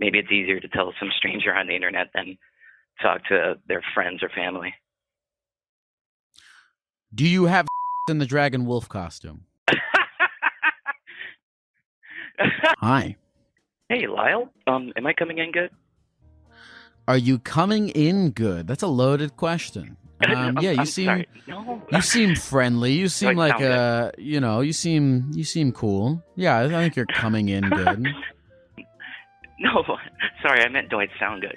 maybe it's easier to tell some stranger on the internet than talk to their friends or family. Do you have in the Dragon Wolf costume? Hi. Hey, Lyle. Am I coming in good? Are you coming in good? That's a loaded question. Yeah, you seem sorry. No. you seem friendly. You seem like sound you seem cool. Yeah, I think you're coming in good. No, sorry, I meant do I sound good?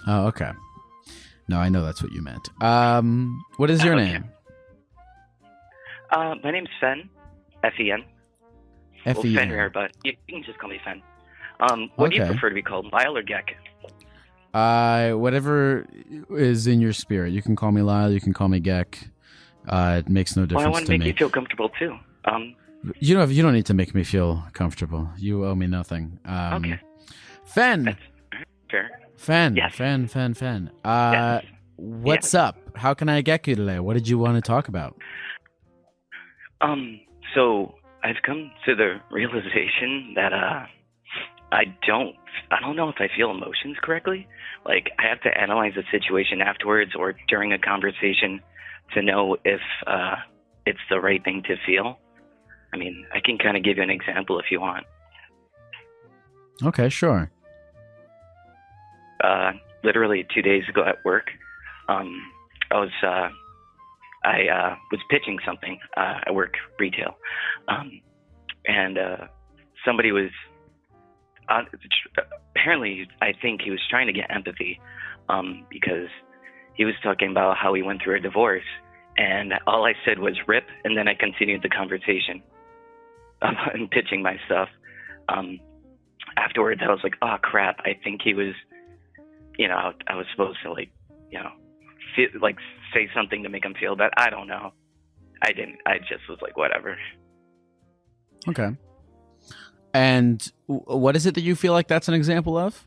Oh, okay. No, I know that's what you meant. What is your name? My name's Fen. F-E-N. F-E-N. Well, Fenrir, but you can just call me Fen. What do you prefer to be called, Lyle or Geck? Whatever is in your spirit. You can call me Lyle. You can call me Geck. It makes no difference to me. Well, I want to make you feel comfortable too. You don't need to make me feel comfortable. You owe me nothing. Okay. Fen. That's fair. Fen. Yes. Fen. Yes. What's up? How can I get you today? What did you want to talk about? So I've come to the realization that I don't know if I feel emotions correctly. Like, I have to analyze the situation afterwards or during a conversation to know if it's the right thing to feel. I mean, I can kind of give you an example if you want. Okay, sure. Literally 2 days ago at work, I was pitching something. I work retail, and somebody was apparently, I think he was trying to get empathy, because he was talking about how he went through a divorce, and all I said was "rip," and then I continued the conversation and pitching my stuff. Afterwards, I was like, "Oh crap!" I think he was, I was supposed to say something to make him feel bad. I don't know. I didn't. I just was like, whatever. Okay. And what is it that you feel like that's an example of?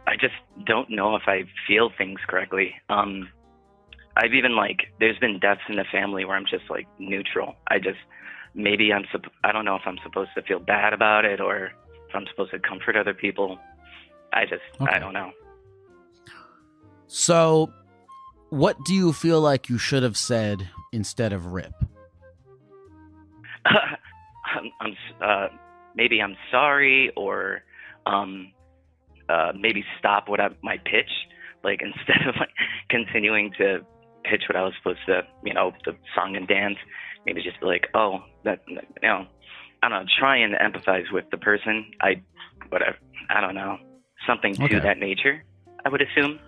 I just don't know if I feel things correctly. I've even there's been deaths in the family where I'm just neutral. I don't know if I'm supposed to feel bad about it or if I'm supposed to comfort other people. I don't know. So, what do you feel like you should have said instead of "rip"? Maybe I'm sorry, or maybe stop my pitch. Instead of continuing to pitch what I was supposed to, the song and dance, maybe just be like, oh, I don't know, try and empathize with the person. I don't know, something to that nature, I would assume.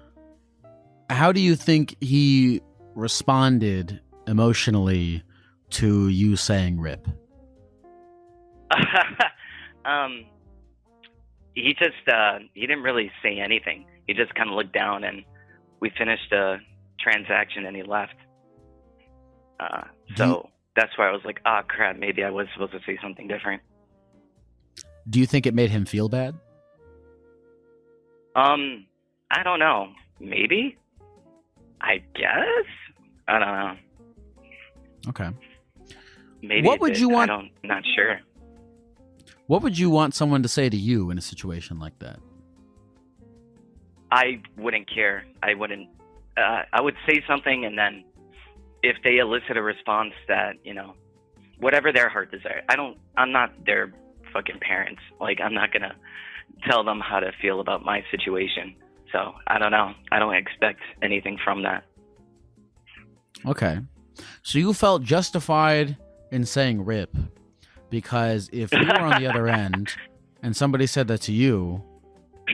How do you think he responded emotionally to you saying "rip"? He just he didn't really say anything. He just kind of looked down, and we finished a transaction, and he left. So that's why I was like, "Ah, crap! Maybe I was supposed to say something different." Do you think it made him feel bad? I don't know. Maybe. I guess. I don't know. Okay. Maybe. What would you want? I'm not sure. What would you want someone to say to you in a situation like that? I wouldn't care. I wouldn't. I would say something, and then if they elicit a response that, whatever their heart desire. I'm not their fucking parents. I'm not gonna tell them how to feel about my situation. So I don't know. I don't expect anything from that. Okay. So you felt justified in saying "rip" because if you were on the other end and somebody said that to you,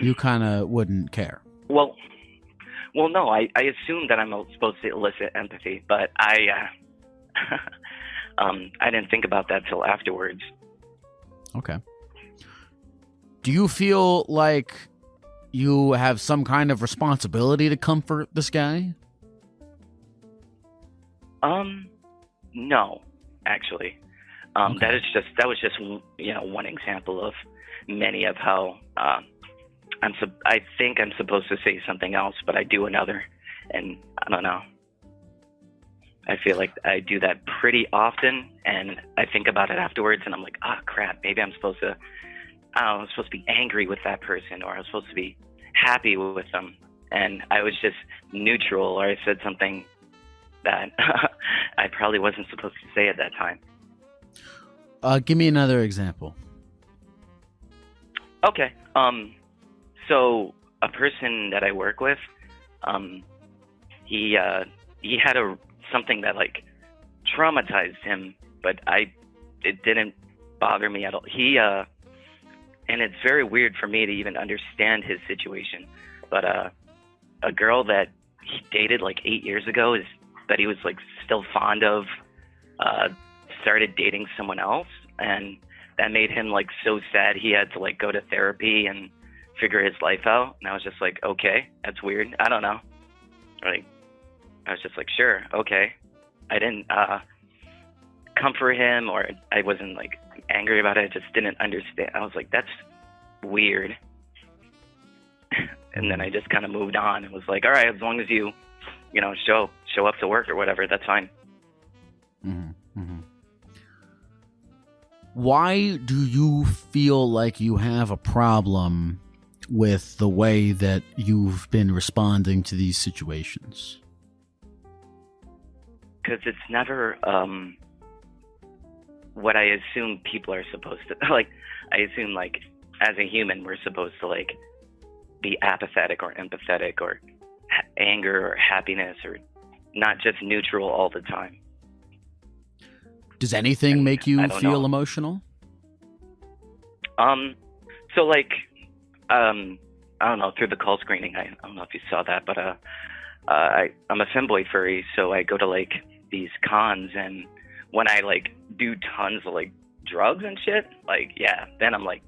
you kind of wouldn't care. Well, no. I assume that I'm supposed to elicit empathy, but I didn't think about that till afterwards. Okay. Do you feel like you have some kind of responsibility to comfort this guy? No, actually. Okay. That was just one example of many of how I think I'm supposed to say something else, but I do another, and I don't know. I feel like I do that pretty often, and I think about it afterwards, and I'm like, crap, maybe I'm supposed to I was supposed to be angry with that person, or I was supposed to be happy with them, and I was just neutral, or I said something that I probably wasn't supposed to say at that time. Give me another example. Okay. So a person that I work with, he had something that like traumatized him, but it didn't bother me at all. And it's very weird for me to even understand his situation. But a girl that he dated like 8 years ago that he was like still fond of, started dating someone else, and that made him like so sad he had to like go to therapy and figure his life out. And I was just like, okay, that's weird. I don't know. Like, I was just like, sure, okay. I didn't comfort him, or I wasn't like angry about it. I just didn't understand. I was like, that's weird. And then I just kind of moved on and was like, all right, as long as you show up to work or whatever, that's fine. Mm-hmm. Mm-hmm. Why do you feel like you have a problem with the way that you've been responding to these situations? Because it's never what I assume people are supposed to like. I assume like as a human we're supposed to like be apathetic or empathetic or anger or happiness, or not just neutral all the time. Does anything make you feel emotional? So like I don't know, through the call screening, I don't know if you saw that, but I'm a femboy furry, so I go to like these cons, and when I like do tons of like drugs and shit, like yeah, then I'm like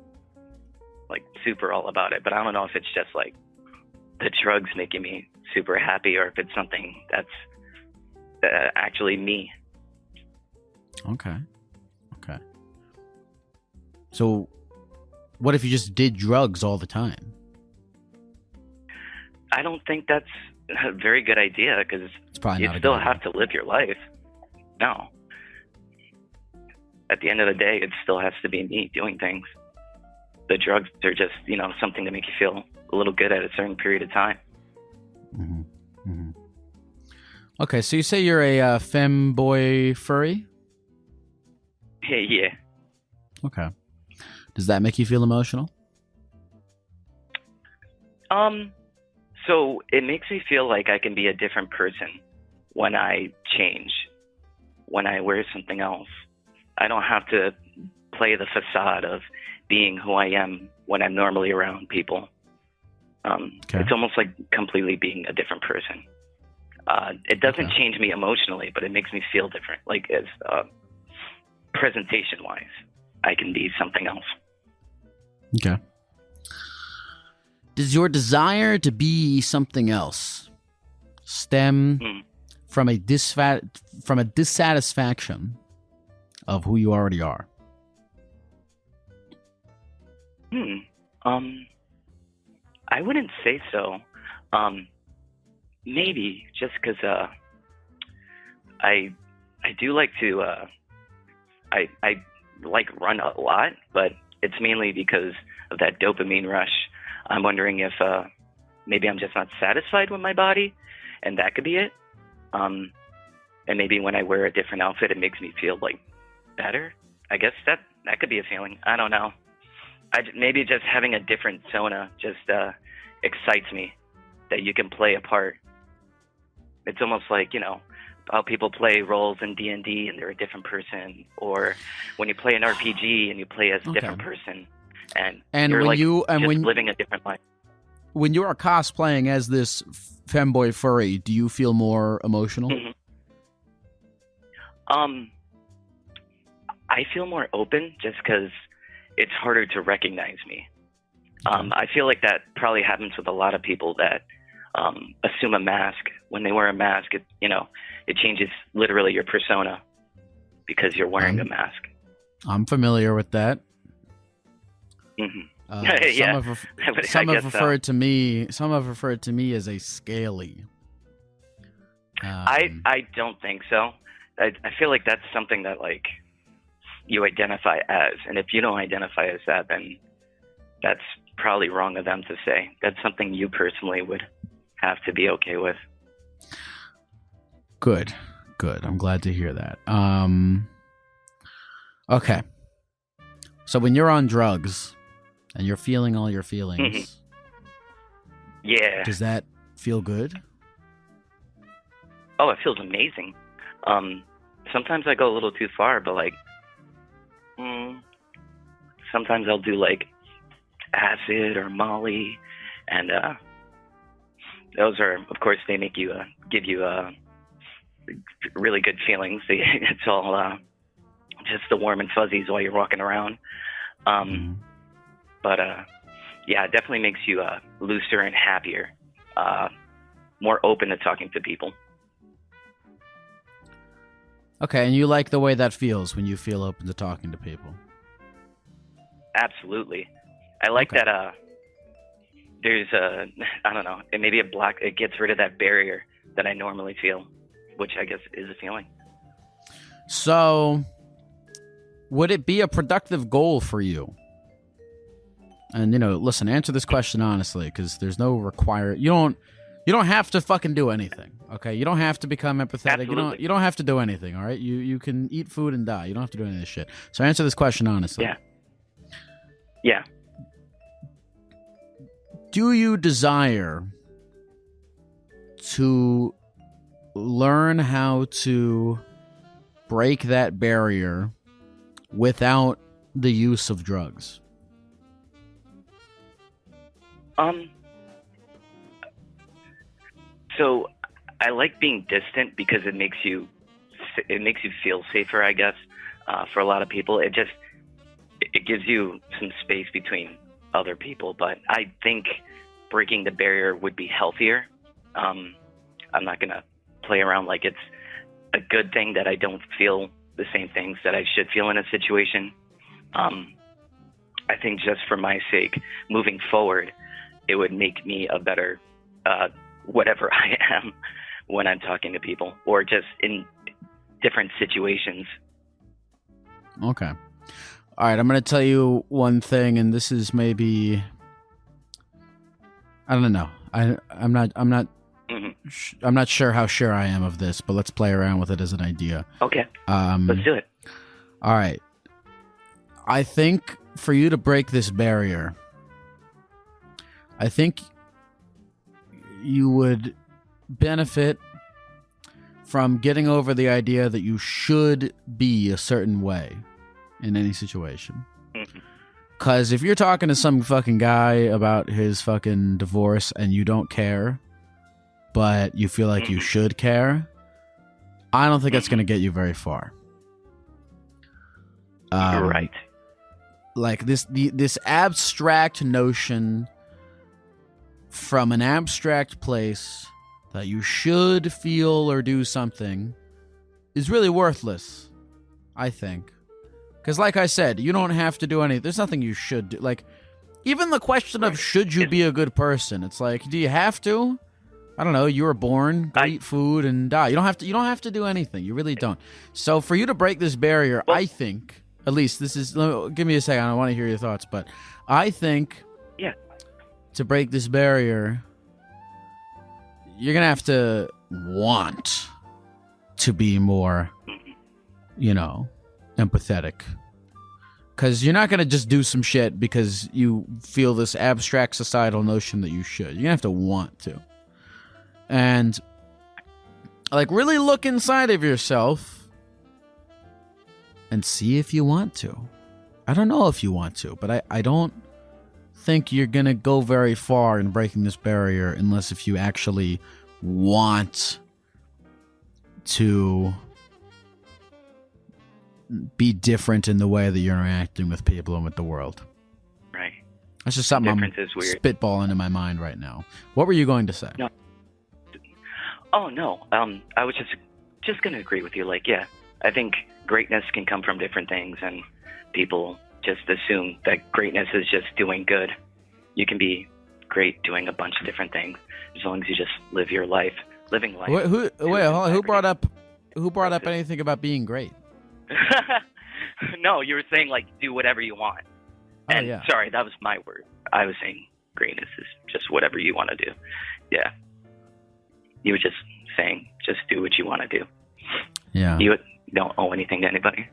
super all about it. But I don't know if it's just like the drugs making me super happy, or if it's something that's actually me. Okay. So what if you just did drugs all the time? I don't think that's a very good idea, because you still have to live your life. No. At the end of the day, it still has to be me doing things. The drugs are just, something to make you feel a little good at a certain period of time. Mm-hmm. Mm-hmm. Okay, so you say you're a femboy furry? Yeah. Okay. Does that make you feel emotional? So it makes me feel like I can be a different person when I change, when I wear something else. I don't have to play the facade of being who I am when I'm normally around people. Okay. It's almost like completely being a different person. It doesn't change me emotionally, but it makes me feel different. Like as presentation-wise, I can be something else. Okay. Does your desire to be something else stem from a dissatisfaction of who you already are? I wouldn't say so. Maybe just because I do like to I like run a lot, but it's mainly because of that dopamine rush. I'm wondering if maybe I'm just not satisfied with my body, and that could be it. And maybe when I wear a different outfit, it makes me feel like better. I guess that could be a feeling. I don't know. Maybe just having a different persona just excites me, that you can play a part. It's almost like, how people play roles in D&D and they're a different person, or when you play an RPG and you play as a different person, and you're living a different life. When you are cosplaying as this femboy furry, do you feel more emotional? Mm-hmm. I feel more open just because it's harder to recognize me. I feel like that probably happens with a lot of people that assume a mask. When they wear a mask, it changes literally your persona because you're wearing a mask. I'm familiar with that. Mm-hmm. Some have referred to me as a scaly. I don't think so. I feel like that's something that like you identify as, and if you don't identify as that, then that's probably wrong of them to say. That's something you personally would have to be okay with. Good. I'm glad to hear that. Okay. So when you're on drugs and you're feeling all your feelings, yeah, does that feel good? Oh, it feels amazing. Sometimes I go a little too far, but like, sometimes I'll do like acid or Molly, and those are, of course, they make you give you really good feelings. It's all just the warm and fuzzies while you're walking around. But yeah, it definitely makes you looser and happier, more open to talking to people. Okay, and you like the way that feels when you feel open to talking to people? Absolutely. I like that there's I don't know, it gets rid of that barrier that I normally feel, which I guess is a feeling. So, would it be a productive goal for you? And, listen, answer this question honestly, because there's no you don't have to fucking do anything, okay? You don't have to become empathetic. Absolutely. You don't have to do anything, all right? You can eat food and die. You don't have to do any of this shit. So answer this question honestly. Yeah. Do you desire to learn how to break that barrier without the use of drugs? So I like being distant because it makes you feel safer, I guess. For a lot of people, it gives you some space between other people. But I think breaking the barrier would be healthier. I'm not gonna play around like it's a good thing that I don't feel the same things that I should feel in a situation. I think just for my sake, moving forward, it would make me a better whatever I am when I'm talking to people or just in different situations. Okay. All right, I'm going to tell you one thing, and this is maybe, I don't know. I'm not sure how sure I am of this, but let's play around with it as an idea. Okay. Let's do it. All right. I think for you to break this barrier, I think you would benefit from getting over the idea that you should be a certain way in any situation. Because if you're talking to some fucking guy about his fucking divorce and you don't care, but you feel like you should care, I don't think that's going to get you very far. You're right. Like this abstract notion from an abstract place that you should feel or do something is really worthless, I think. Because like I said, you don't have to do anything. There's nothing you should do. Like, even the question of should you be a good person, it's like, do you have to? I don't know. You were born, go eat food and die. You don't have to do anything. You really don't. So for you to break this barrier, I think, at least this is, give me a second. I want to hear your thoughts, but I think to break this barrier, you're going to have to want to be more, empathetic. Because you're not going to just do some shit because you feel this abstract societal notion that you should. You're going to have to want to. And, like, really look inside of yourself and see if you want to. I don't know if you want to, but I don't think you're going to go very far in breaking this barrier unless if you actually want to be different in the way that you're interacting with people and with the world. Right. That's just something I'm spitballing in my mind right now. What were you going to say? No. Oh, no. I was just going to agree with you. Like, yeah, I think greatness can come from different things, and people just assume that greatness is just doing good. You can be great doing a bunch of different things as long as you just live your life, living life. Who brought up anything about being great? No, you were saying like do whatever you want. And sorry, that was my word. I was saying green is just whatever you want to do. Yeah. You were just saying just do what you want to do. Yeah. You don't owe anything to anybody.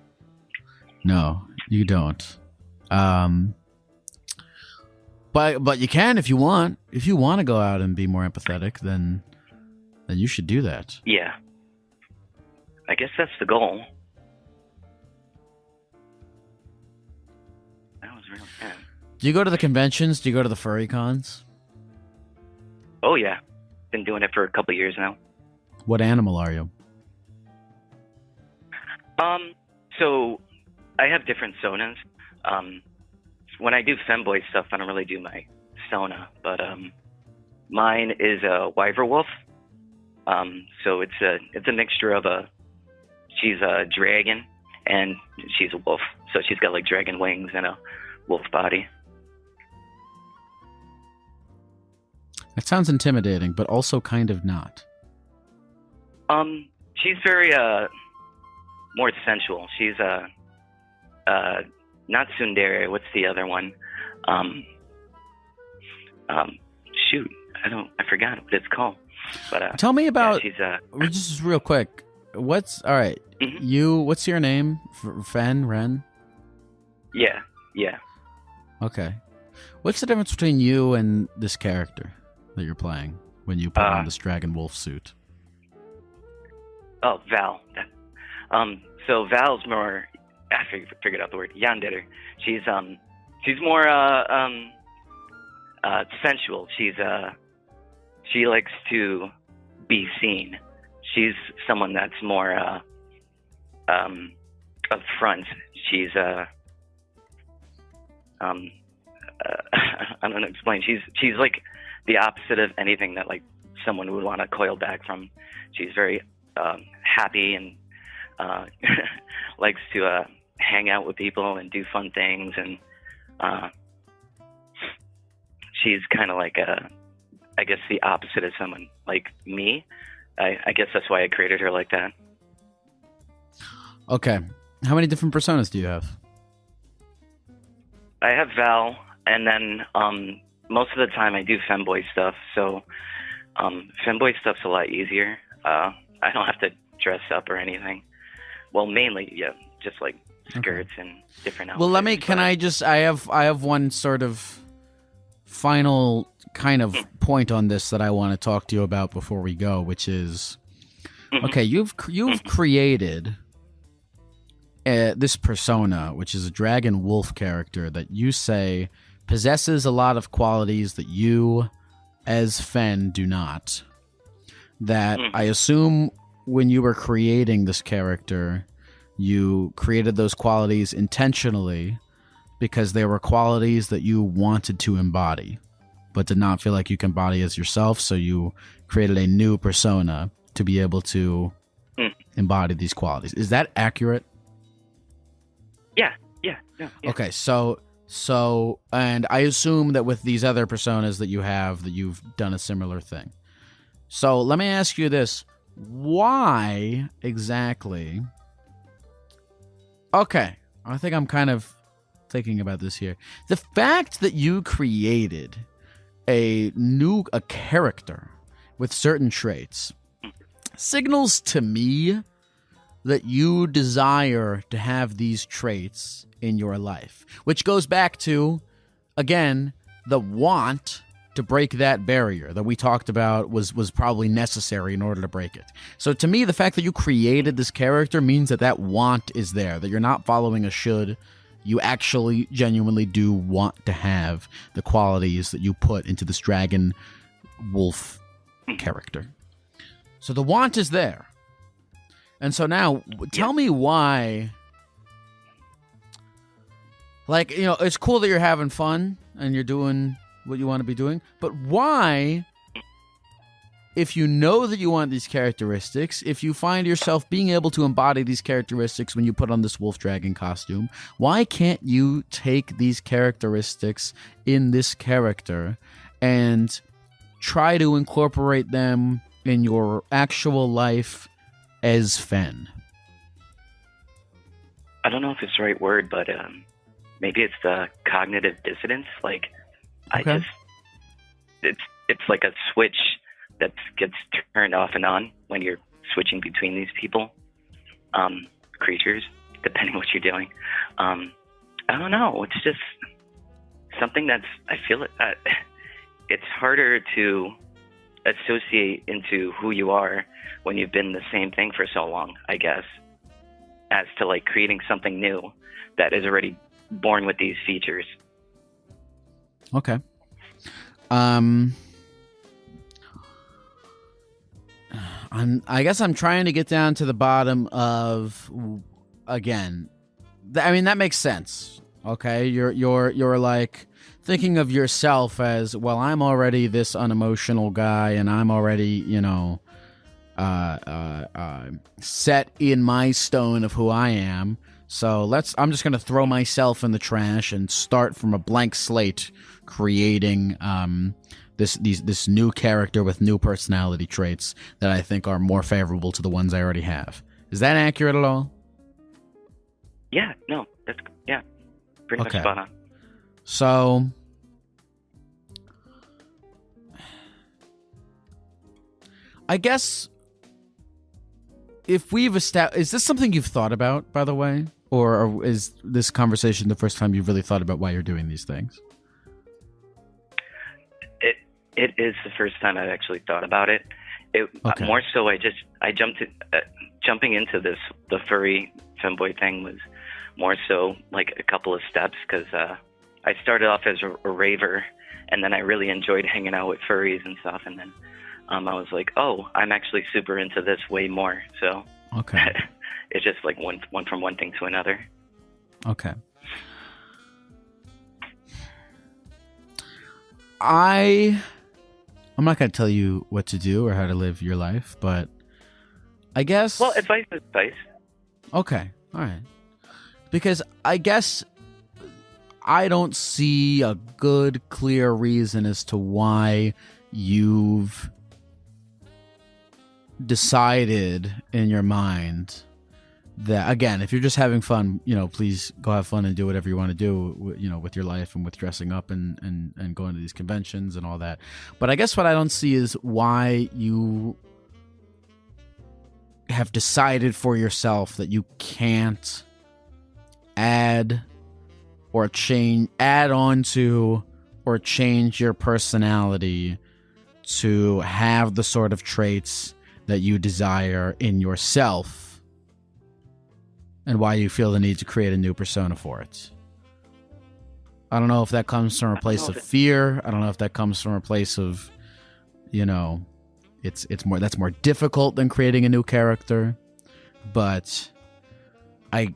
No, you don't. But you can if you want. If you want to go out and be more empathetic, then you should do that. Yeah. I guess that's the goal. That was real bad. Do you go to the conventions? Do you go to the furry cons? Oh, yeah. Been doing it for a couple of years now. What animal are you? So I have different sonas. When I do femboy stuff, I don't really do my sona, but mine is a wyver wolf. So it's a mixture of she's a dragon and she's a wolf. So she's got like dragon wings and a wolf body. That sounds intimidating, but also kind of not. She's very more sensual. She's not tsundere. What's the other one? Shoot, I forgot what it's called. But tell me about. Yeah, just real quick. What's all right? Mm-hmm. What's your name? Ren? Yeah. Okay. What's the difference between you and this character that you're playing when you put on this dragon wolf suit? Oh, Val. So Val's more. I figured out the word. Yandere. She's more sensual. She likes to be seen. She's someone that's more upfront. She's I don't know how to explain. She's like the opposite of anything that like someone would want to coil back from. She's very happy and likes to hang out with people and do fun things, and she's kind of like I guess the opposite of someone like me. I guess that's why I created her like that. Okay. How many different personas do you have? I have Val, and then most of the time I do femboy stuff. So femboy stuff's a lot easier. I don't have to dress up or anything. Well, mainly, yeah, just like skirts and different outfits. Well, I have one sort of final kind of point on this that I want to talk to you about before we go, which is, okay, you've created this persona, which is a dragon wolf character that you say possesses a lot of qualities that you, as Fen, do not. That I assume when you were creating this character, you created those qualities intentionally because they were qualities that you wanted to embody, but did not feel like you can embody as yourself, so you created a new persona to be able to embody these qualities. Is that accurate? Yeah. Okay, so and I assume that with these other personas that you have, that you've done a similar thing. So let me ask you this. Why exactly? Okay, I think I'm kind of thinking about this here. The fact that you created a character with certain traits signals to me that you desire to have these traits in your life, which goes back to, again, the want to break that barrier that we talked about was probably necessary in order to break it. So to me, the fact that you created this character means that want is there, that you're not following a should. You actually genuinely do want to have the qualities that you put into this dragon wolf character. So the want is there. And so now, tell me why. Like, you know, it's cool that you're having fun and you're doing what you want to be doing, but why, if you know that you want these characteristics, if you find yourself being able to embody these characteristics when you put on this wolf dragon costume, why can't you take these characteristics in this character and try to incorporate them in your actual life as Fen? I don't know if it's the right word, but maybe it's the cognitive dissonance. Like, Okay. It's like a switch that gets turned off and on when you're switching between these people, creatures, depending what you're doing. I don't know. It's just something I feel it's harder to associate into who you are when you've been the same thing for so long, I guess, as to like creating something new that is already born with these features. Okay. I guess I'm trying to get down to the bottom of, again, I mean, that makes sense. Okay. You're like thinking of yourself as, well, I'm already this unemotional guy and I'm already, set in my stone of who I am. So I'm just going to throw myself in the trash and start from a blank slate, creating this new character with new personality traits that I think are more favorable to the ones I already have. Is that accurate at all? Yeah, no, that's pretty much spot on. So I guess if we've established, is this something you've thought about, by the way? Or is this conversation the first time you've really thought about why you're doing these things? It is the first time I've actually thought about it. Okay. More so, jumping into the furry femboy thing was more so like a couple of steps, because I started off as a raver, and then I really enjoyed hanging out with furries and stuff, and then I was like, oh, I'm actually super into this way more. So okay. It's just like one from one thing to another. Okay. I'm not going to tell you what to do or how to live your life, but I guess... Well, advice is advice. Okay. All right. Because I guess I don't see a good, clear reason as to why you've decided in your mind that, again, if you're just having fun, please go have fun and do whatever you want to do, with your life and with dressing up and going to these conventions and all that. But I guess what I don't see is why you have decided for yourself that you can't add on to or change your personality to have the sort of traits that you desire in yourself, and why you feel the need to create a new persona for it. I don't know if that comes from a place of fear. I don't know if that comes from a place of, that's more difficult than creating a new character. But I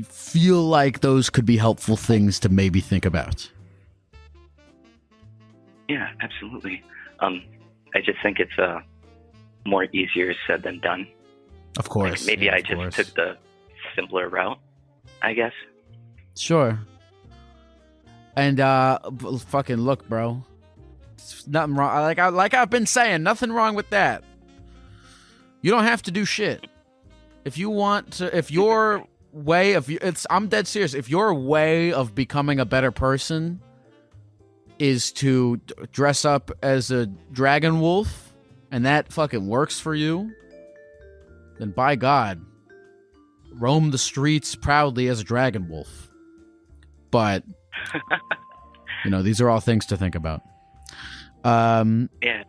feel like those could be helpful things to maybe think about. Yeah, absolutely. I just think it's more easier said than done. Of course. Like maybe I just took the simpler route, I guess. Sure. And fucking look, bro. There's nothing wrong. Like I've been saying, nothing wrong with that. You don't have to do shit. If you want to, if your way of I'm dead serious. If your way of becoming a better person is to dress up as a dragon wolf, and that fucking works for you, then by God, roam the streets proudly as a dragon wolf. But these are all things to think about. Yeah.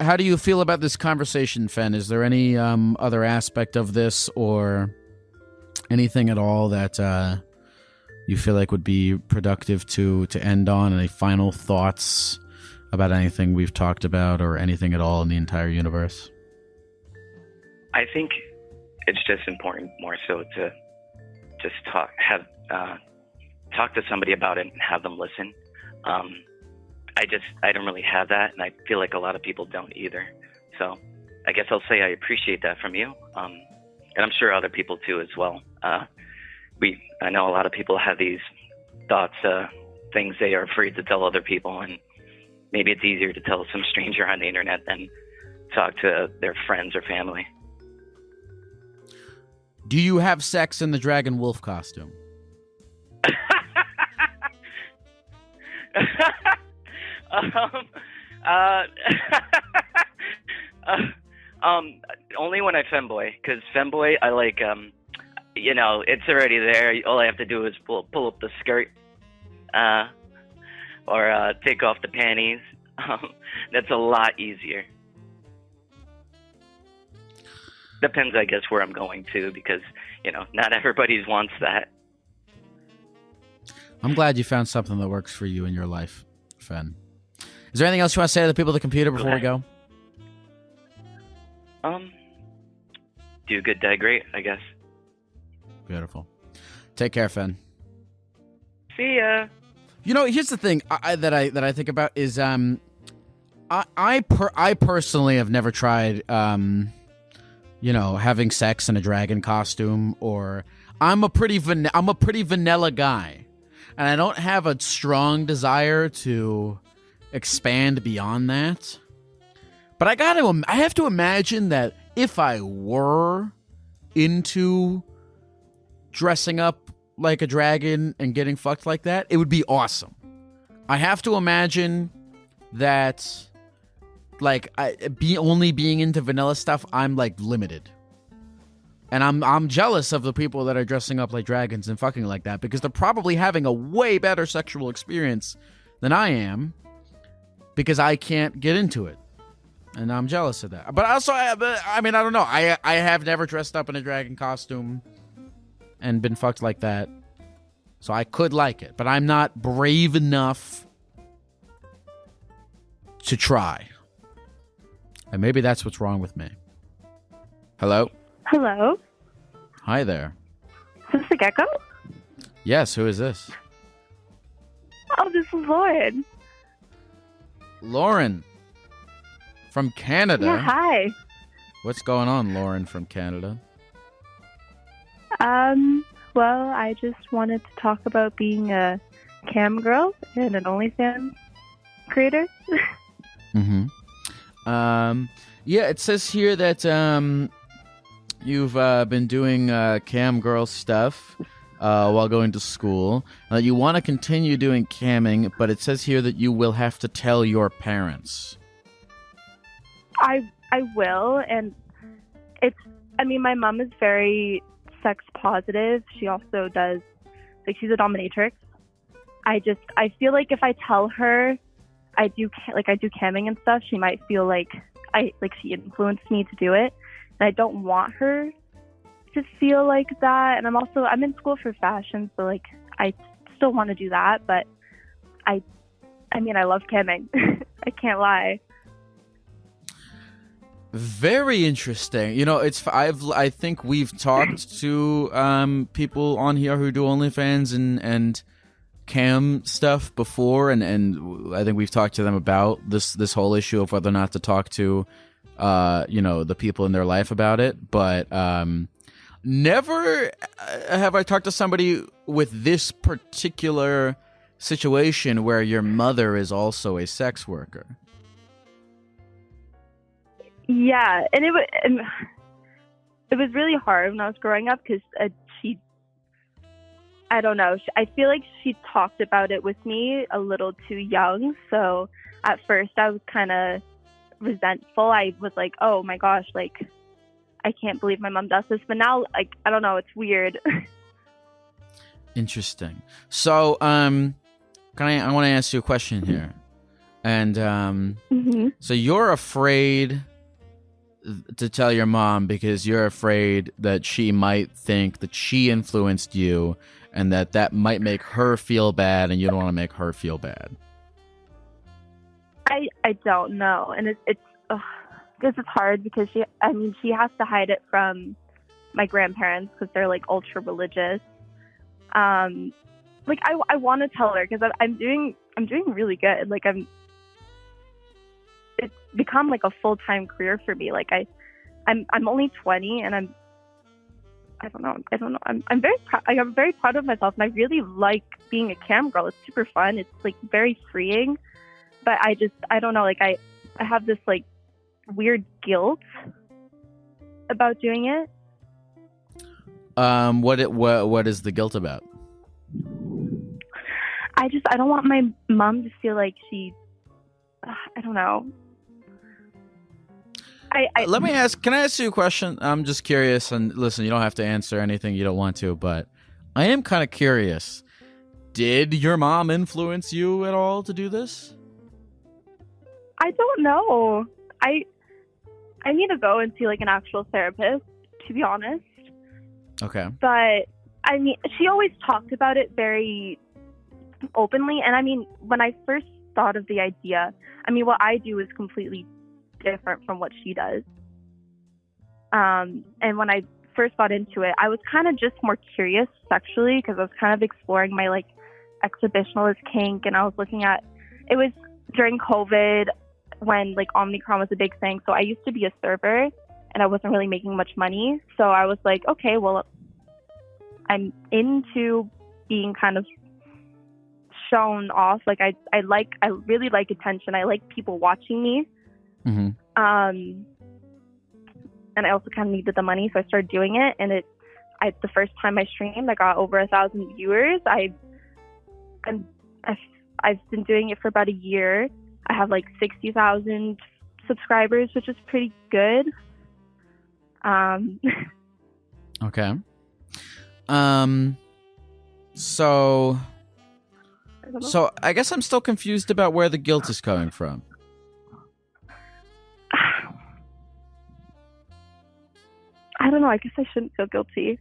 How do you feel about this conversation, Fen? Is there any other aspect of this or anything at all that you feel like would be productive to end on? Any final thoughts about anything we've talked about or anything at all in the entire universe? I think it's just important more so to just talk to somebody about it and have them listen. I don't really have that, and I feel like a lot of people don't either. So I guess I'll say I appreciate that from you, and I'm sure other people too as well. I know a lot of people have these thoughts, things they are afraid to tell other people, and maybe it's easier to tell some stranger on the internet than talk to their friends or family. Do you have sex in the dragon wolf costume? uh, only when I femboy, because femboy, I like, it's already there. All I have to do is pull up the skirt, or take off the panties. That's a lot easier. Depends, I guess, where I'm going to, because, not everybody wants that. I'm glad you found something that works for you in your life, Fen. Is there anything else you want to say to the people at the computer before we go? Do good, die great, I guess. Beautiful. Take care, Fen. See ya. Here's the thing that I think about is I personally have never tried having sex in a dragon costume, or I'm a pretty vanilla guy, and I don't have a strong desire to expand beyond that. But I have to imagine that if I were into dressing up like a dragon and getting fucked like that, it would be awesome. I have to imagine that, like, only being into vanilla stuff, I'm like limited, and I'm jealous of the people that are dressing up like dragons and fucking like that, because they're probably having a way better sexual experience than I am, because I can't get into it, and I'm jealous of that. But also, I don't know. I have never dressed up in a dragon costume and been fucked like that, so I could like it, but I'm not brave enough to try. And maybe that's what's wrong with me. Hello? Hello? Hi there. Is this the Gecko? Yes, who is this? Oh, this is Lauren. Lauren. From Canada? Yeah, hi. What's going on, Lauren from Canada? Well, I just wanted to talk about being a cam girl and an OnlyFans creator. Mm-hmm. Yeah, it says here that you've been doing cam girl stuff while going to school. You want to continue doing camming, but it says here that you will have to tell your parents. I will, and my mom is very sex positive. She also does, she's a dominatrix. I feel like if I tell her I do camming and stuff, she might feel like she influenced me to do it, and I don't want her to feel like that. And I'm in school for fashion, so I still want to do that, but I love camming. I can't lie. Very interesting. I think we've talked to people on here who do OnlyFans and cam stuff before, and I think we've talked to them about this whole issue of whether or not to talk to the people in their life about it. But never have I talked to somebody with this particular situation where your mother is also a sex worker. Yeah, and it was really hard when I was growing up, because I don't know. I feel like she talked about it with me a little too young. So at first I was kind of resentful. I was like, oh my gosh, I can't believe my mom does this. But now, I don't know, it's weird. Interesting. So, I want to ask you a question here. And Mm-hmm. So you're afraid to tell your mom because you're afraid that she might think that she influenced you, and that might make her feel bad, and you don't want to make her feel bad. I don't know, and it's this is hard because she has to hide it from my grandparents because they're ultra religious. I want to tell her because I'm doing really good. It's become a full-time career for me. I'm only 20, and I don't know. I'm very proud of myself, and I really like being a cam girl. It's super fun. It's very freeing, but I don't know. I have this weird guilt about doing it. What is the guilt about? I I don't want my mom to feel like she, I don't know. Let me ask, can I ask you a question? I'm just curious, and listen, you don't have to answer anything you don't want to, but I am kind of curious. Did your mom influence you at all to do this? I don't know. I need to go and see like an actual therapist, to be honest. Okay. But I mean, she always talked about it very openly. And I mean, when I first thought of the idea, I mean, what I do is completely different from what she does. And when I first got into it, I was kind of just more curious sexually because I was kind of exploring my like exhibitionalist kink, and I was looking at, it was during COVID when like Omicron was a big thing. So I used to be a server and I wasn't really making much money. So I was like, okay, well, I'm into being kind of shown off. Like I really like attention. I like people watching me. Mm-hmm. And I also kind of needed the money, so I started doing it. And the first time I streamed, I got over 1,000 viewers. I've been doing it for about a year. I have like 60,000 subscribers, which is pretty good. Okay. So I guess I'm still confused about where the guilt is coming from. I don't know. I guess I shouldn't feel guilty.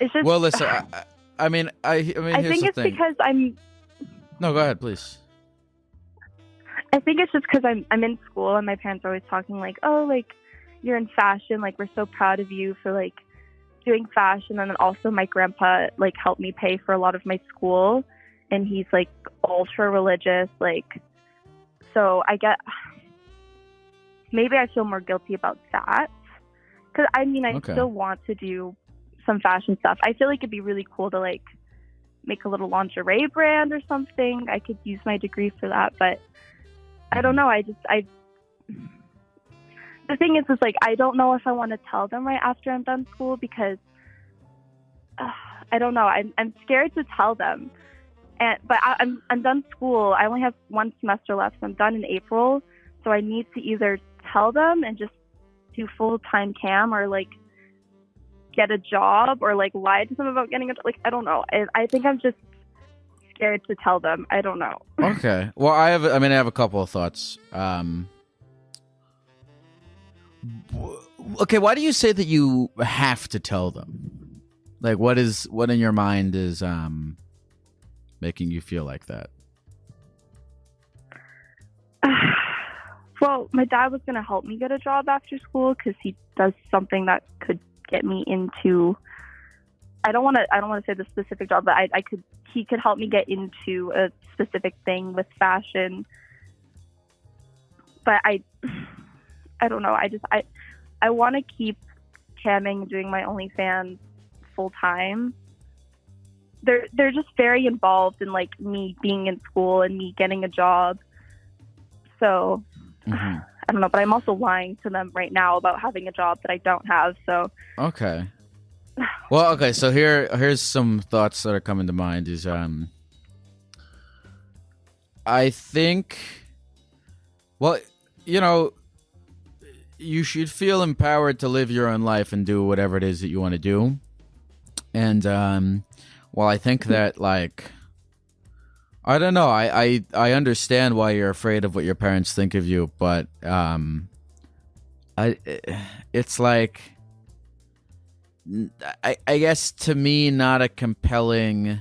It's just. Well, listen. I mean, I think it's because I'm. No, go ahead, please. I think it's just because I'm in school and my parents are always talking like, oh, like you're in fashion, like we're so proud of you for like doing fashion. And then also my grandpa like helped me pay for a lot of my school, and he's like ultra religious, like. So I get. Maybe I feel more guilty about that. Because, I mean, I still want to do some fashion stuff. I feel like it'd be really cool to, like, make a little lingerie brand or something. I could use my degree for that. But I don't know. The thing is, like, I don't know if I want to tell them right after I'm done school because, I don't know. I'm scared to tell them. But I'm done school. I only have one semester left. So I'm done in April. So I need to either tell them and just do full-time cam, or like get a job, or like lie to them about getting a job. Like, I don't know. I think I'm just scared to tell them. I don't know. Okay. Well, I have a couple of thoughts. Okay, why do you say that you have to tell them? Like, what in your mind is making you feel like that? Well, my dad was going to help me get a job after school because he does something that could get me into. I don't want to say the specific job, but he could help me get into a specific thing with fashion. But I don't know. I want to keep camming and doing my OnlyFans full time. They're just very involved in like me being in school and me getting a job. So. Mm-hmm. I don't know, but I'm also lying to them right now about having a job that I don't have. So okay. Well, okay. So here's some thoughts that are coming to mind. Is I think, well, you know, you should feel empowered to live your own life and do whatever it is that you want to do. And well, I think that like. I don't know. I understand why you're afraid of what your parents think of you, but it's like I guess to me not a compelling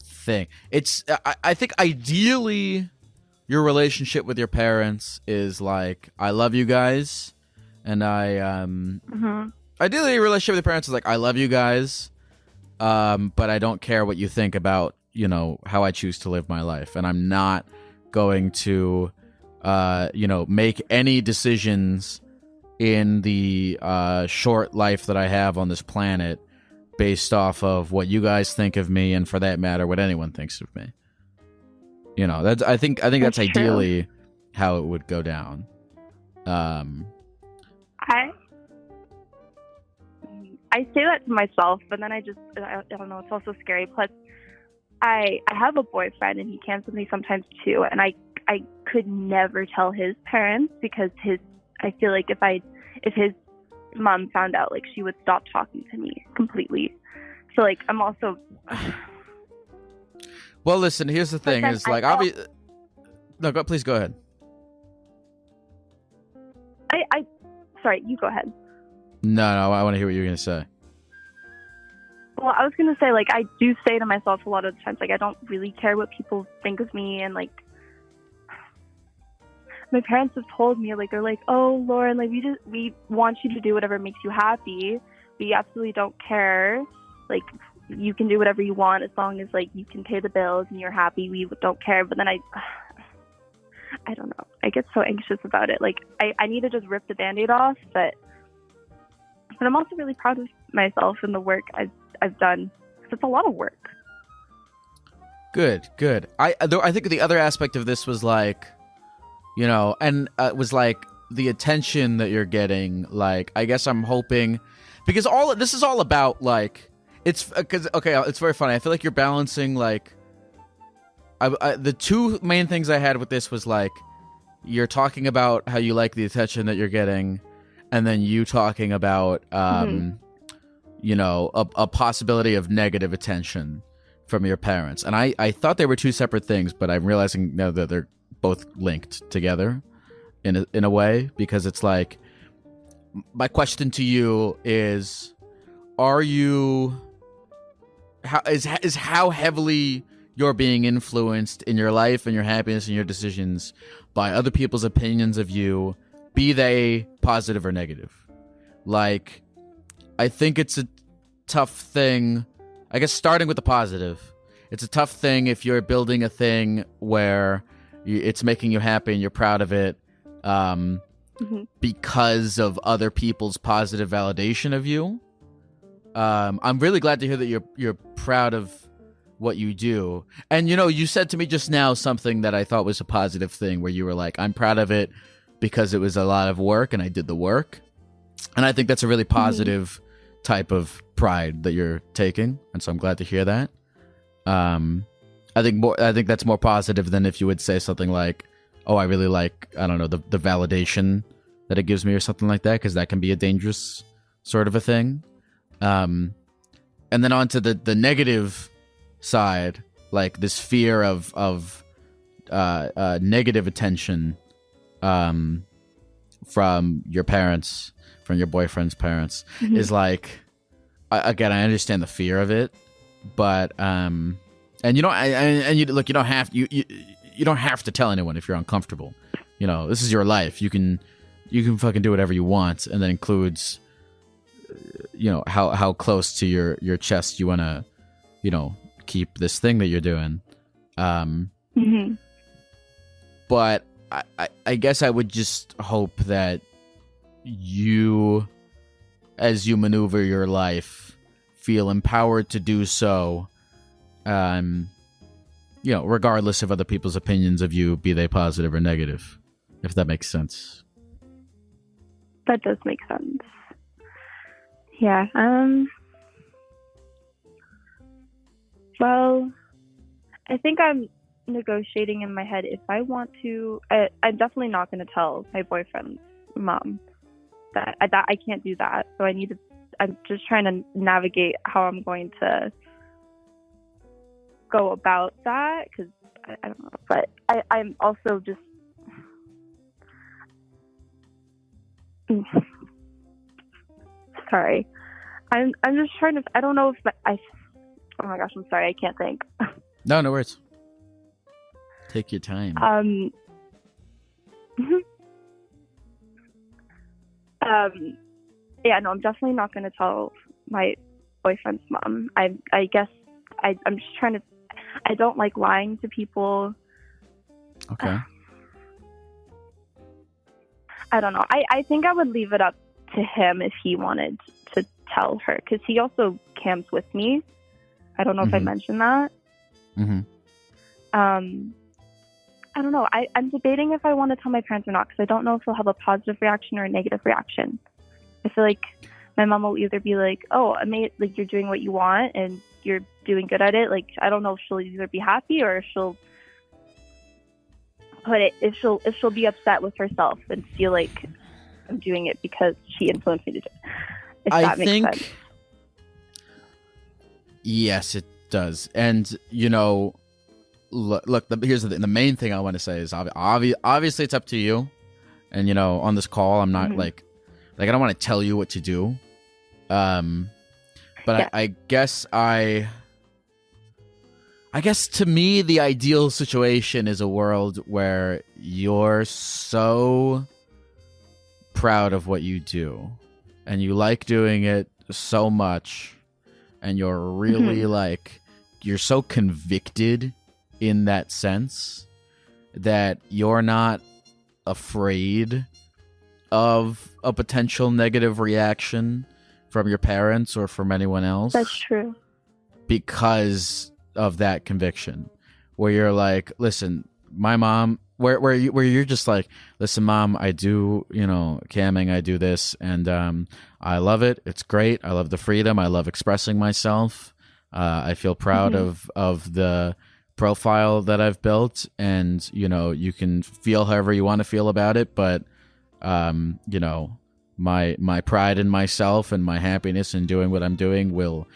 thing. I think ideally your relationship with your parents is like, I love you guys, and ideally your relationship with your parents is like, I love you guys, but I don't care what you think about, you know, how I choose to live my life. And I'm not going to, make any decisions in the short life that I have on this planet based off of what you guys think of me, and for that matter, what anyone thinks of me. You know, I think that's ideally how it would go down. I say that to myself, but then I don't know, it's also scary. Plus, I have a boyfriend, and he camps with me sometimes too, and I could never tell his parents because I feel like if his mom found out, like, she would stop talking to me completely. So, like, I'm also Well, listen, here's the thing is, like, obviously, no, please go ahead. Sorry, you go ahead. No, I want to hear what you're going to say. Well, I was going to say, like, I do say to myself a lot of the times, like, I don't really care what people think of me. And, like, my parents have told me, like, they're like, oh, Lauren, like, we want you to do whatever makes you happy. We absolutely don't care. Like, you can do whatever you want as long as, like, you can pay the bills and you're happy. We don't care. But then I don't know. I get so anxious about it. Like, I need to just rip the Band-Aid off, but I'm also really proud of myself and the work I've done. It's a lot of work. Good. I think the other aspect of this was, like, you know, and was like the attention that you're getting. Like, I guess I'm hoping, because this is all about, like, it's because, okay, it's very funny. I feel like you're balancing, like, the two main things I had with this was, like, you're talking about how you like the attention that you're getting, and then you talking about, you know, a possibility of negative attention from your parents. And I thought they were two separate things, but I'm realizing now that they're both linked together in a way, because it's like, my question to you is, how heavily you're being influenced in your life and your happiness and your decisions by other people's opinions of you, be they positive or negative? Like, I think it's a tough thing, I guess, starting with the positive. It's a tough thing if you're building a thing where it's making you happy and you're proud of it, because of other people's positive validation of you. I'm really glad to hear that you're proud of what you do. And, you know, you said to me just now something that I thought was a positive thing, where you were like, I'm proud of it because it was a lot of work and I did the work. And I think that's a really positive type of pride that you're taking. And so I'm glad to hear that. I think that's more positive than if you would say something like, oh, I really like, I don't know, the validation that it gives me or something like that, because that can be a dangerous sort of a thing. And then on to the negative side, like this fear of negative attention from your parents, from your boyfriend's parents, is like, again, I understand the fear of it, but and you know, and you look, you don't have to tell anyone if you're uncomfortable. You know, this is your life. You can fucking do whatever you want, and that includes, you know, how close to your chest you want to, you know, keep this thing that you're doing. But I guess I would just hope that you, as you maneuver your life, feel empowered to do so, you know, regardless of other people's opinions of you, be they positive or negative, if that makes sense. That does make sense. Yeah. Well, I think I'm negotiating in my head if I want to. I'm definitely not going to tell my boyfriend's mom that I can't do that. So I'm just trying to navigate how I'm going to go about that, because I don't know. But I'm also just sorry. I'm just trying to. I don't know if oh my gosh, I'm sorry. I can't think. No worries. Take your time. Yeah, no, I'm definitely not going to tell my boyfriend's mom. I guess I'm just trying to. I don't like lying to people. Okay. I don't know. I think I would leave it up to him if he wanted to tell her, because he also camps with me. I don't know if I mentioned that. I don't know. I'm debating if I want to tell my parents or not, because I don't know if they'll have a positive reaction or a negative reaction. I feel like my mom will either be like, "Oh, like, you're doing what you want and you're doing good at it. Like, I don't know if she'll either be happy or if she'll be upset with herself and feel like I'm doing it because she influenced me to do it. If that makes sense. Yes, it does. And, you know, look, here's the thing. The main thing I want to say is obviously it's up to you. And, you know, on this call, I'm not like I don't want to tell you what to do. But yeah. I guess to me, the ideal situation is a world where you're so proud of what you do and you like doing it so much and you're really like, you're so convicted in that sense that you're not afraid of a potential negative reaction from your parents or from anyone else. That's true. Because of that conviction, where you're like, listen, my mom, where you're just like, listen, Mom, I do, you know, camming, I do this, and I love it. It's great. I love the freedom. I love expressing myself. I feel proud of the profile that I've built, and you know, you can feel however you want to feel about it, but you know, my pride in myself and my happiness in doing what I'm doing will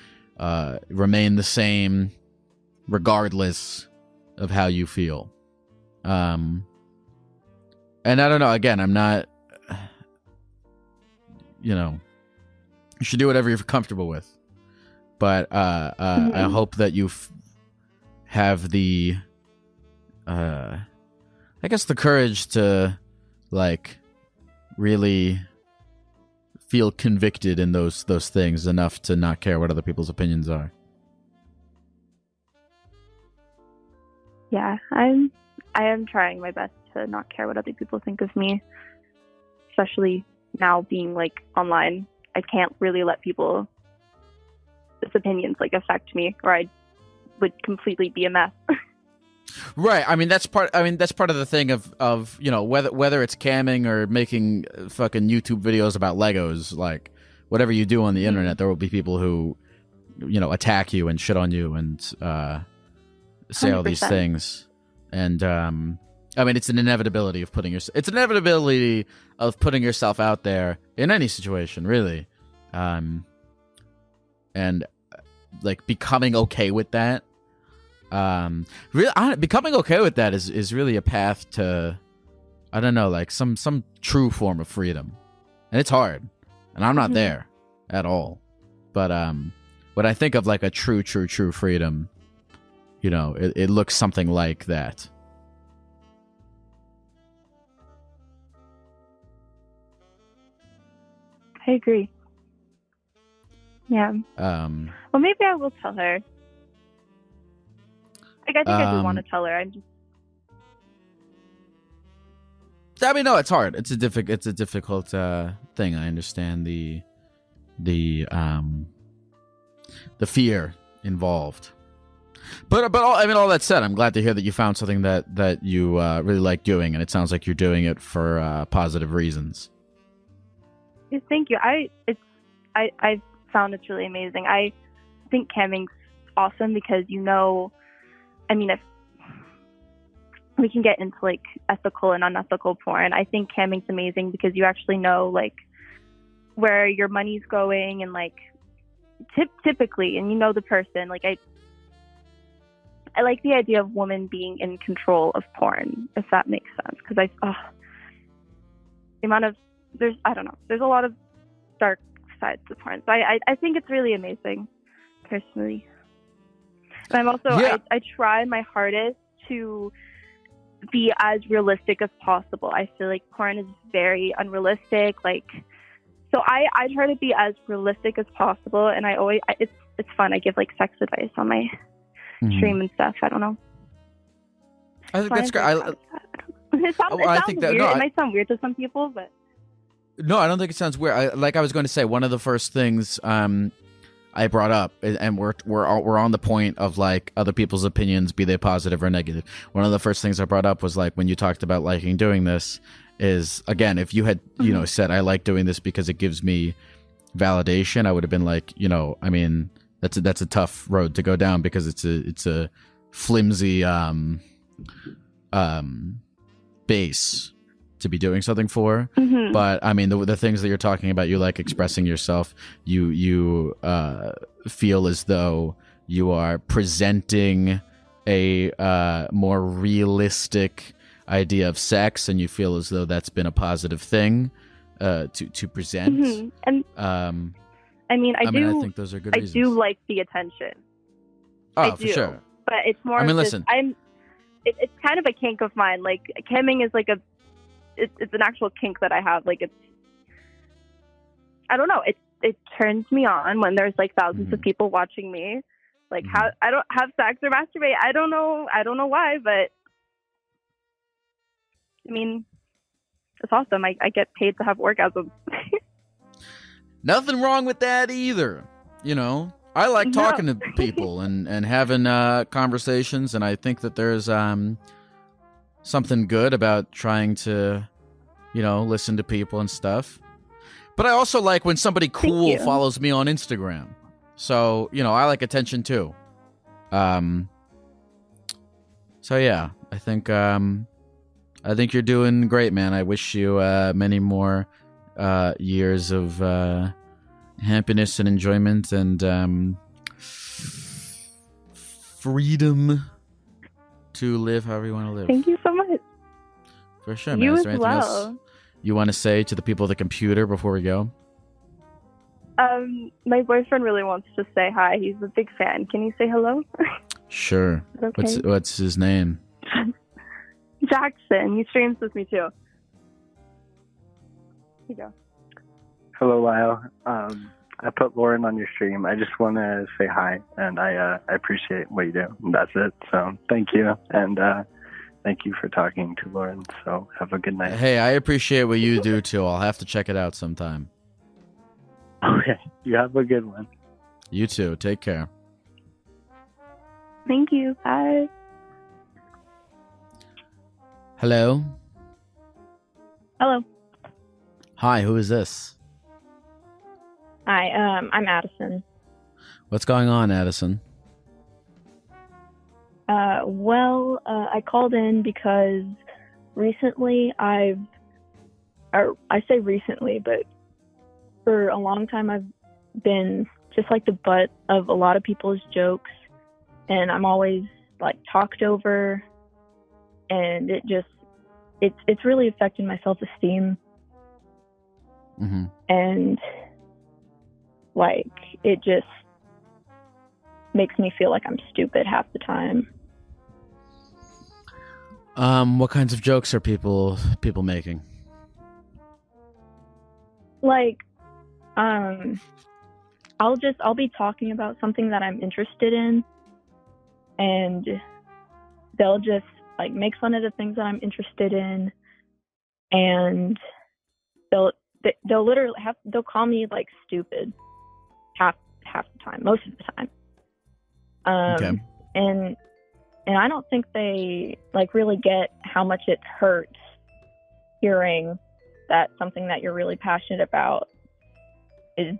remain the same regardless of how you feel. And I don't know, again, I'm not, you know, you should do whatever you're comfortable with, but I hope that you have the I guess the courage to like really feel convicted in those things enough to not care what other people's opinions are. Yeah, I am trying my best to not care what other people think of me, especially now being like online. I can't really let people's opinions like affect me, or I would completely be a mess. Right. I mean, that's part of the thing of you know, whether it's camming or making fucking YouTube videos about Legos, like whatever you do on the internet, there will be people who, you know, attack you and shit on you and say 100%. All these things. And I mean, it's an inevitability of putting yourself out there in any situation, really. And like becoming okay with that. Becoming okay with that is really a path to, I don't know, like some true form of freedom, and it's hard, and I'm not there at all. But when I think of like a true freedom, you know, it looks something like that. I agree. Yeah. Well, maybe I will tell her. Like, I think I do want to tell her. I'm just. I mean, no, it's hard. It's a difficult thing. I understand the fear involved. But all that said, I'm glad to hear that you found something that you really like doing, and it sounds like you're doing it for positive reasons. Yes, thank you. I found it's really amazing. I think camming's awesome because, you know, I mean, if we can get into like ethical and unethical porn, I think camming's amazing because you actually know like where your money's going and like typically, and you know the person. Like I like the idea of women being in control of porn, if that makes sense. Because the amount of there's a lot of dark sides to porn. So I think it's really amazing, personally. And I'm also I try my hardest to be as realistic as possible. I feel like porn is very unrealistic. Like, so I try to be as realistic as possible, and it's fun. I give like sex advice on my stream and stuff. I don't know. I think that's great. It might sound weird to some people, but no, I don't think it sounds weird. I was going to say, one of the first things I brought up, and we're on the point of like other people's opinions, be they positive or negative. One of the first things I brought up was like when you talked about liking doing this is, again, if you had you know said I like doing this because it gives me validation, I would have been like, you know, I mean, that's a tough road to go down because it's a flimsy base to be doing something for. Mm-hmm. But I mean, the things that you're talking about, you like expressing yourself. You feel as though you are presenting a more realistic idea of sex, and you feel as though that's been a positive thing to present. Mm-hmm. And I mean, I think those are good reasons. I do like the attention. Oh, for sure. But it's more. I mean, of this, listen. It's kind of a kink of mine. Like camming is like it's an actual kink that I have. Like I don't know. It turns me on when there's like thousands of people watching me. Like how I don't have sex or masturbate. I don't know why, but I mean, it's awesome. I get paid to have orgasms. Nothing wrong with that either. You know, I like talking to people and having conversations, and I think that there's something good about trying to, listen to people and stuff. But I also like when somebody cool follows me on Instagram. So, I like attention too. So yeah, I think you're doing great, man. I wish you many more years of happiness and enjoyment and freedom to live however you want to live. Thank you so much. For sure, man. You Is there as anything else well. you want to say to the people of the computer before we go? My boyfriend really wants to say hi. He's a big fan. Can you say hello? Sure. Okay. What's his name? Jackson. He streams with me too. Here you go. Hello, Lyle. I put Lauren on your stream. I just want to say hi, and I appreciate what you do. And that's it. So thank you, and thank you for talking to Lauren. So have a good night. Hey, I appreciate what you do too. I'll have to check it out sometime. Okay, you have a good one. You too. Take care. Thank you. Bye. Hello. Hello. Hi. Who is this? Hi, I'm Addison. What's going on, Addison? I called in because recently I say recently, but for a long time I've been just like the butt of a lot of people's jokes, and I'm always like talked over, and it's really affecting my self-esteem. Mm-hmm. And like it just makes me feel like I'm stupid half the time. What kinds of jokes are people making? Like, I'll be talking about something that I'm interested in, and they'll just like make fun of the things that I'm interested in, and they'll literally they'll call me like stupid half the time, most of the time. Okay. And I don't think they like really get how much it hurts hearing that something that you're really passionate about is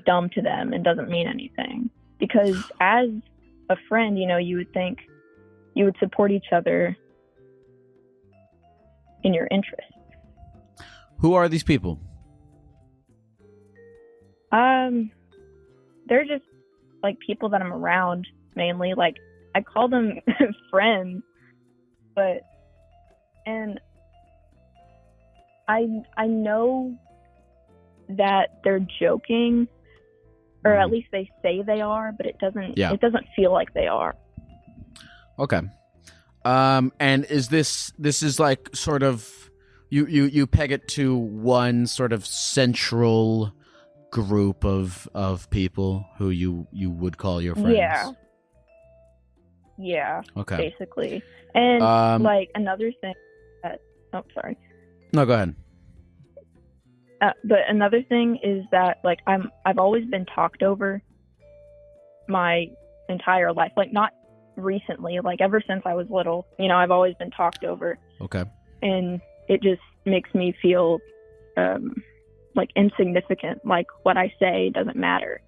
dumb to them and doesn't mean anything. Because as a friend, you would think you would support each other in your interests. Who are these people? They're just like people that I'm around mainly. Like I call them friends, and I know that they're joking, or at least they say they are, but it doesn't feel like they are. Okay. And is this is like sort of you peg it to one sort of central group of people who you would call your friends? Yeah. Okay. Basically. And like another thing that sorry. No, go ahead. But another thing is that like I've always been talked over my entire life. Like not recently, like ever since I was little, I've always been talked over. Okay. And it just makes me feel like insignificant. Like what I say doesn't matter.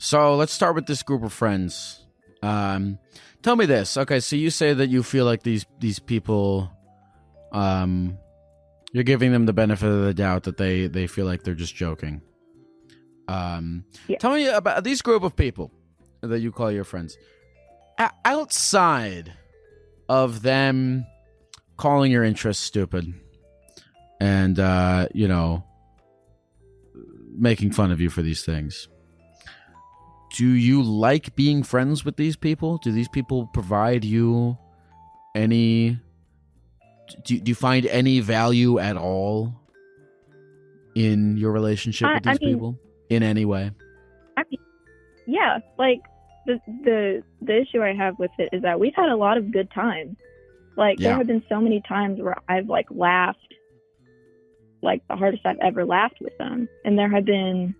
So let's start with this group of friends. Tell me this. Okay, so you say that you feel like these people, you're giving them the benefit of the doubt that they feel like they're just joking. Yeah. Tell me about these group of people that you call your friends. Outside of them calling your interests stupid and, making fun of you for these things. Do you like being friends with these people? Do these people provide you any... Do you find any value at all in your relationship with these people? In any way? Yeah, like, the issue I have with it is that we've had a lot of good times. Like, there have been so many times where I've, like, laughed, like, the hardest I've ever laughed with them. And there have been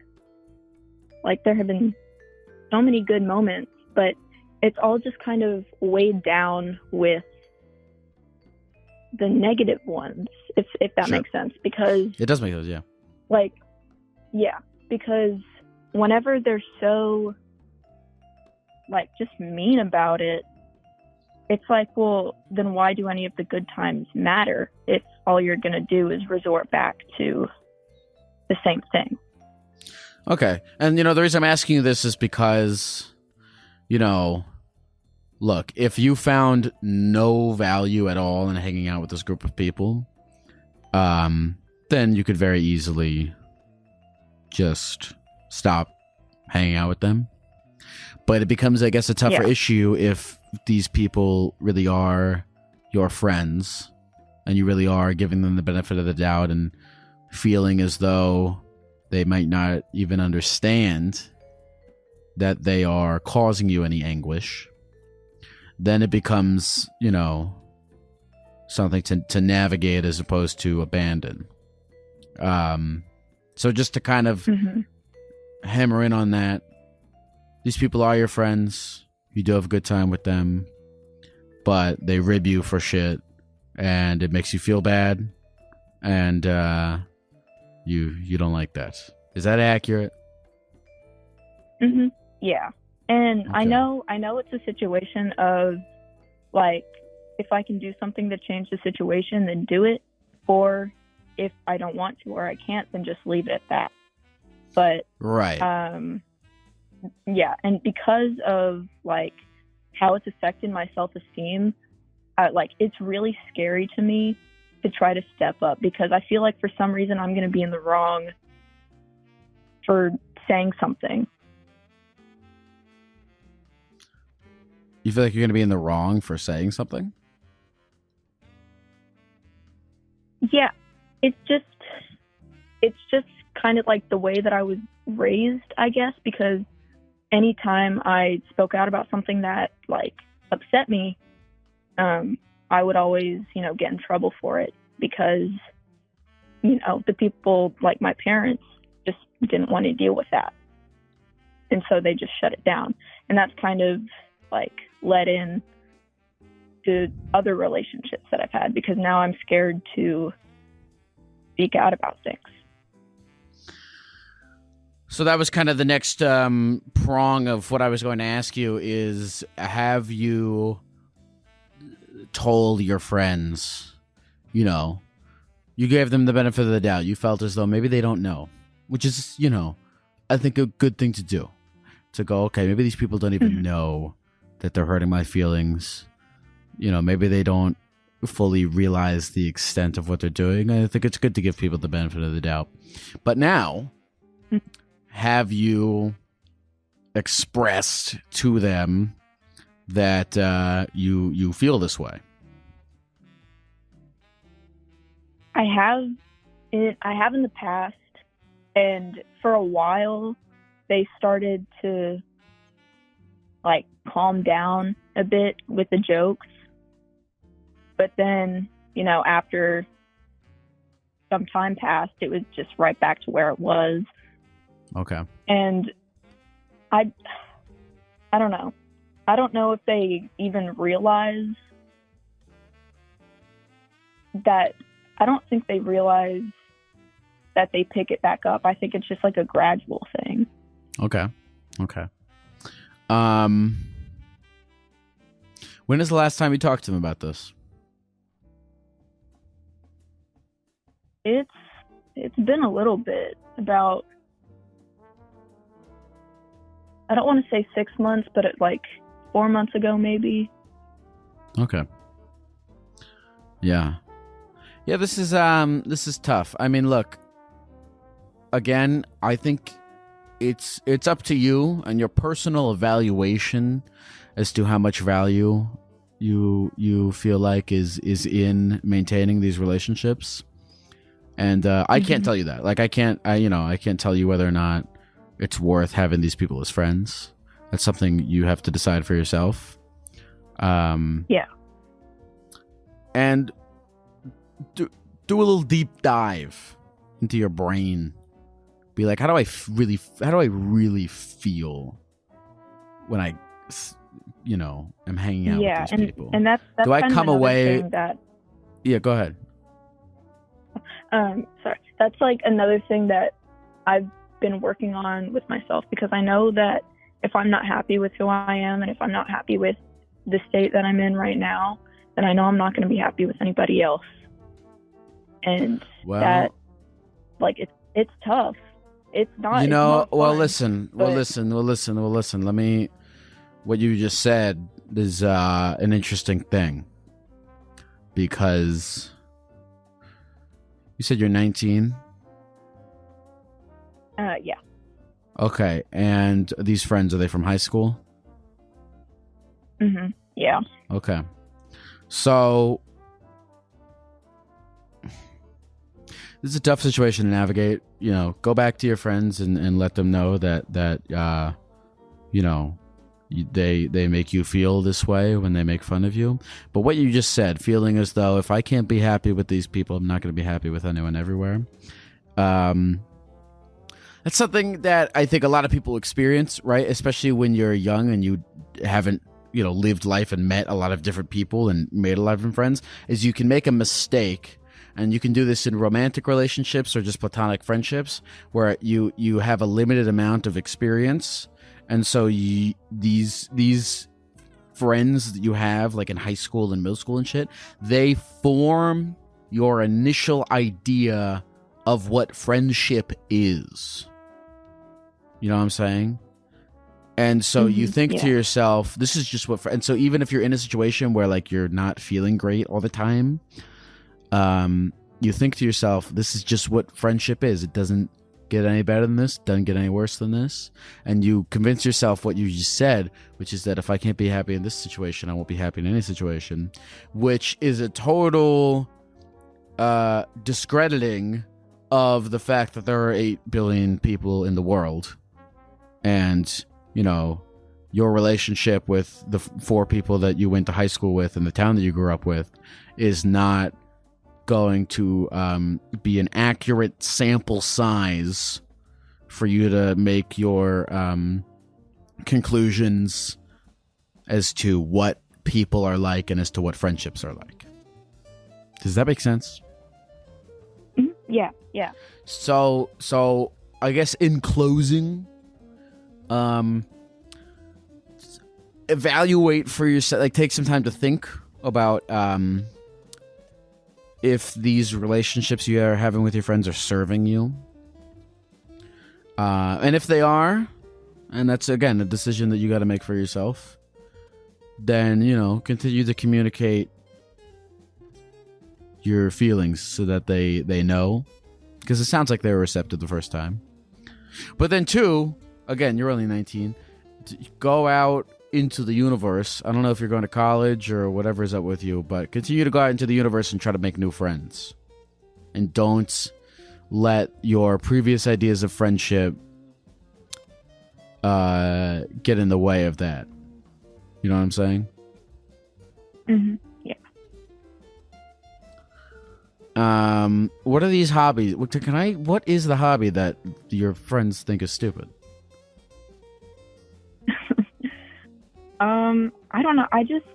so many good moments, but it's all just kind of weighed down with the negative ones, if that makes sense. Because it does make sense, yeah. Like, yeah, because whenever they're so, like, just mean about it, it's like, well, then why do any of the good times matter if all you're going to do is resort back to the same thing? Okay. And, the reason I'm asking you this is because, look, if you found no value at all in hanging out with this group of people, then you could very easily just stop hanging out with them. But it becomes, I guess, a tougher issue if these people really are your friends and you really are giving them the benefit of the doubt and feeling as though they might not even understand that they are causing you any anguish. Then it becomes, something to navigate as opposed to abandon. So just to kind of hammer in on that, these people are your friends. You do have a good time with them, but they rib you for shit, and it makes you feel bad, and you don't like that. Is that accurate? Yeah. And Okay. I know it's a situation of, like, if I can do something to change the situation, then do it. Or if I don't want to or I can't, then just leave it at that. But Right. yeah, and because of, like, how it's affected my self-esteem, like, it's really scary to me to try to step up, because I feel like for some reason I'm going to be in the wrong for saying something. You feel like you're going to be in the wrong for saying something? Yeah, it's just kind of like the way that I was raised, I guess, because anytime I spoke out about something that, like, upset me, I would always, get in trouble for it, because, the people, like my parents, just didn't want to deal with that. And so they just shut it down. And that's kind of, like, led in to other relationships that I've had, because now I'm scared to speak out about things. So that was kind of the next prong of what I was going to ask you is, have you told your friends, you gave them the benefit of the doubt. You felt as though maybe they don't know, which is, I think a good thing to do. To go, okay, maybe these people don't even know that they're hurting my feelings. Maybe they don't fully realize the extent of what they're doing. I think it's good to give people the benefit of the doubt. But now, have you expressed to them that you feel this way? I have in the past, and for a while they started to, like, calm down a bit with the jokes. But then, after some time passed, it was just right back to where it was. Okay. And I don't know. I don't know if they even realize that. I don't think they realize that they pick it back up. I think it's just like a gradual thing. Okay. When is the last time you talked to him about this? It's been a little bit, about, I don't want to say 6 months, but like 4 months ago maybe. Okay. Yeah. Yeah, this is tough. I mean, look, again, I think it's up to you and your personal evaluation as to how much value you feel like is in maintaining these relationships. And I can't tell you that. Like I can't tell you whether or not it's worth having these people as friends. That's something you have to decide for yourself. Yeah. And do a little deep dive into your brain. Be like, how do I really feel when I, am hanging out with these people? And that's do I kind come of away? thing that, yeah, go ahead. Sorry. That's like another thing that I've been working on with myself, because I know that if I'm not happy with who I am and if I'm not happy with the state that I'm in right now, then I know I'm not going to be happy with anybody else. And that, like, it's tough. It's not. Listen. Let me. What you just said is an interesting thing, because you said you're 19. Yeah. Okay, and these friends, are they from high school? Yeah. Okay, so this is a tough situation to navigate. Go back to your friends and let them know that they make you feel this way when they make fun of you. But what you just said, feeling as though if I can't be happy with these people, I'm not going to be happy with anyone everywhere. That's something that I think a lot of people experience, right? Especially when you're young and you haven't, lived life and met a lot of different people and made a lot of different friends, is you can make a mistake. And you can do this in romantic relationships or just platonic friendships, where you have a limited amount of experience. And so these friends that you have, like in high school and middle school and shit, they form your initial idea of what friendship is. You know what I'm saying? And so you think to yourself, this is just what... And so even if you're in a situation where, like, you're not feeling great all the time, you think to yourself, this is just what friendship is. It doesn't get any better than this, doesn't get any worse than this. And you convince yourself what you just said, which is that if I can't be happy in this situation, I won't be happy in any situation, which is a total discrediting of the fact that there are 8 billion people in the world. And, your relationship with the 4 people that you went to high school with in the town that you grew up with is not going to be an accurate sample size for you to make your conclusions as to what people are like and as to what friendships are like. Does that make sense? Yeah. So I guess in closing, evaluate for yourself, like take some time to think about if these relationships you are having with your friends are serving you. And if they are, and that's, again, a decision that you got to make for yourself, then, continue to communicate your feelings so that they know. Because it sounds like they were receptive the first time. But then, 2, again, you're only 19. Go out into the universe. I don't know if you're going to college or whatever is up with you, but continue to go out into the universe and try to make new friends. And don't let your previous ideas of friendship get in the way of that. You know what I'm saying? Yeah. What are these hobbies? What is the hobby that your friends think is stupid? I don't know. I just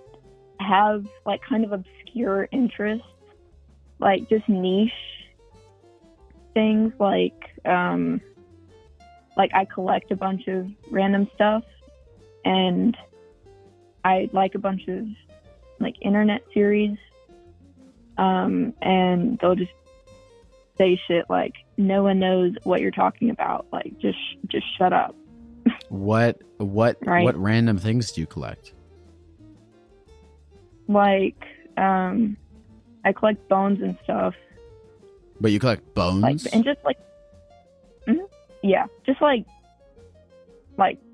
have like kind of obscure interests, like just niche things, like I collect a bunch of random stuff, and I like a bunch of like internet series, and they'll just say shit like, no one knows what you're talking about, like just shut up. What Right. what random things do you collect? Like I collect bones and stuff, But you collect bones? like, and just like yeah, just like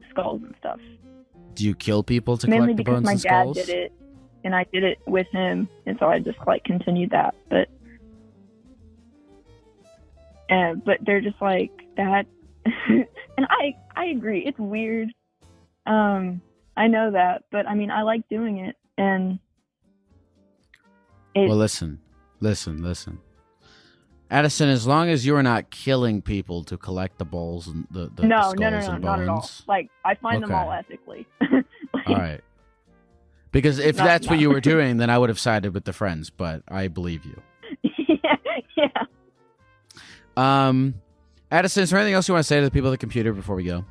skulls and stuff. Do you kill people to Mainly collect the because bones my and dad skulls? did it, and I did it with him, and so I just like continued that. But they're just like that, and I agree. It's weird. I know that, but I mean, I like doing it, and Well, listen. Addison, as long as you are not killing people to collect the balls and the no, skulls and not bones. at all. Like, I find them Okay. all ethically. Like, All right. Because if No, that's what no. you were doing, then I would have sided with the friends, but I believe you. yeah. Addison, is there anything else you want to say to the people at the computer before we go?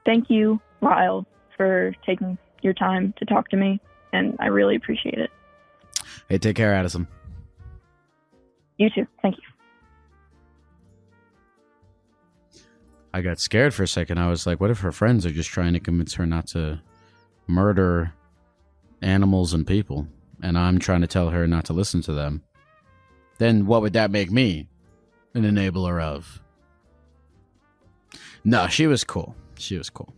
Thank you, Lyle, for taking your time to talk to me, and I really appreciate it. Hey, take care, Addison. You too. Thank you. I got scared for a second. I was like, what if her friends are just trying to convince her not to murder animals and people, and I'm trying to tell her not to listen to them? Then what would that make me an enabler of? No, she was cool. She was cool.